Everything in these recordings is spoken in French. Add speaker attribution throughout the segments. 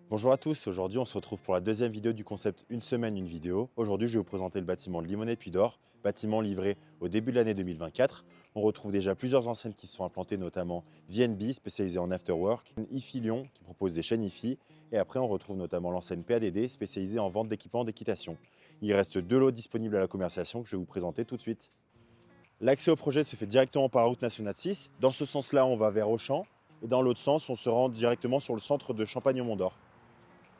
Speaker 1: Bonjour à tous, aujourd'hui on se retrouve pour la deuxième vidéo du concept Une semaine, une vidéo. Aujourd'hui je vais vous présenter le bâtiment de Limonest Puy d'Or, bâtiment livré au début de l'année 2024. On retrouve déjà plusieurs enseignes qui se sont implantées, notamment VNB, spécialisée en afterwork, IFI Lyon, qui propose des chaînes IFI, et après on retrouve notamment l'enseigne PADD, spécialisée en vente d'équipements d'équitation. Il reste deux lots disponibles à la commercialisation que je vais vous présenter tout de suite. L'accès au projet se fait directement par la route nationale 6. Dans ce sens-là, on va vers Auchan, et dans l'autre sens, on se rend directement sur le centre de Champagne-au-Mont-d'Or.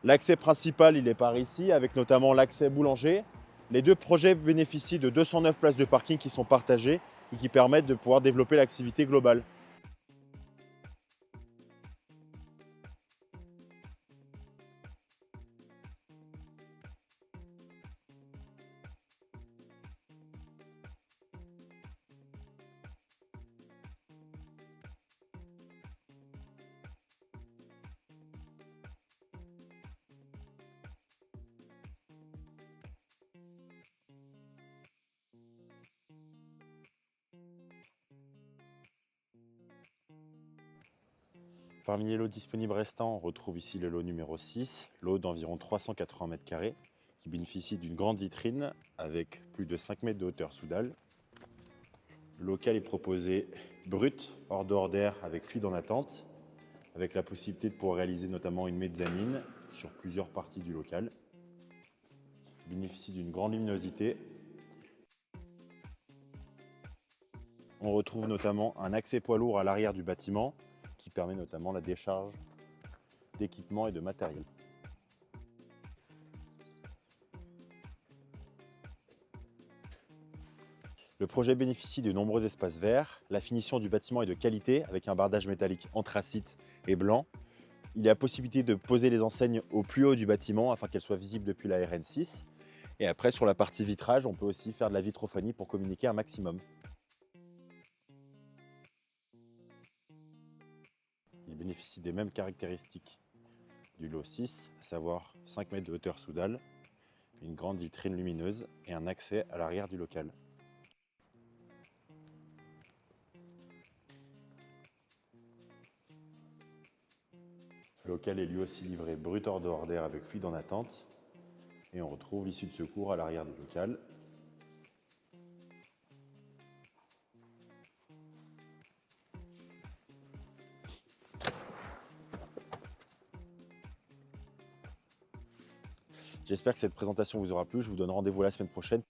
Speaker 1: L'accès principal, il est par ici, avec notamment l'accès boulanger. Les deux projets bénéficient de 209 places de parking qui sont partagées et qui permettent de pouvoir développer l'activité globale. Parmi les lots disponibles restants, on retrouve ici le lot numéro 6, lot d'environ 380 mètres carrés, qui bénéficie d'une grande vitrine avec plus de 5 mètres de hauteur sous dalle. Le local est proposé brut, hors d'or d'air, avec fluide en attente, avec la possibilité de pouvoir réaliser notamment une mezzanine sur plusieurs parties du local. Il bénéficie d'une grande luminosité. On retrouve notamment un accès poids lourd à l'arrière du bâtiment qui permet notamment la décharge d'équipements et de matériel. Le projet bénéficie de nombreux espaces verts. La finition du bâtiment est de qualité avec un bardage métallique anthracite et blanc. Il y a possibilité de poser les enseignes au plus haut du bâtiment afin qu'elles soient visibles depuis la RN6. Et après, sur la partie vitrage, on peut aussi faire de la vitrophonie pour communiquer un maximum. Il bénéficie des mêmes caractéristiques du lot 6, à savoir 5 mètres de hauteur sous dalle, une grande vitrine lumineuse et un accès à l'arrière du local. Le local est lui aussi livré brut hors dehors d'air avec fluide en attente et on retrouve l'issue de secours à l'arrière du local. J'espère que cette présentation vous aura plu. Je vous donne rendez-vous la semaine prochaine.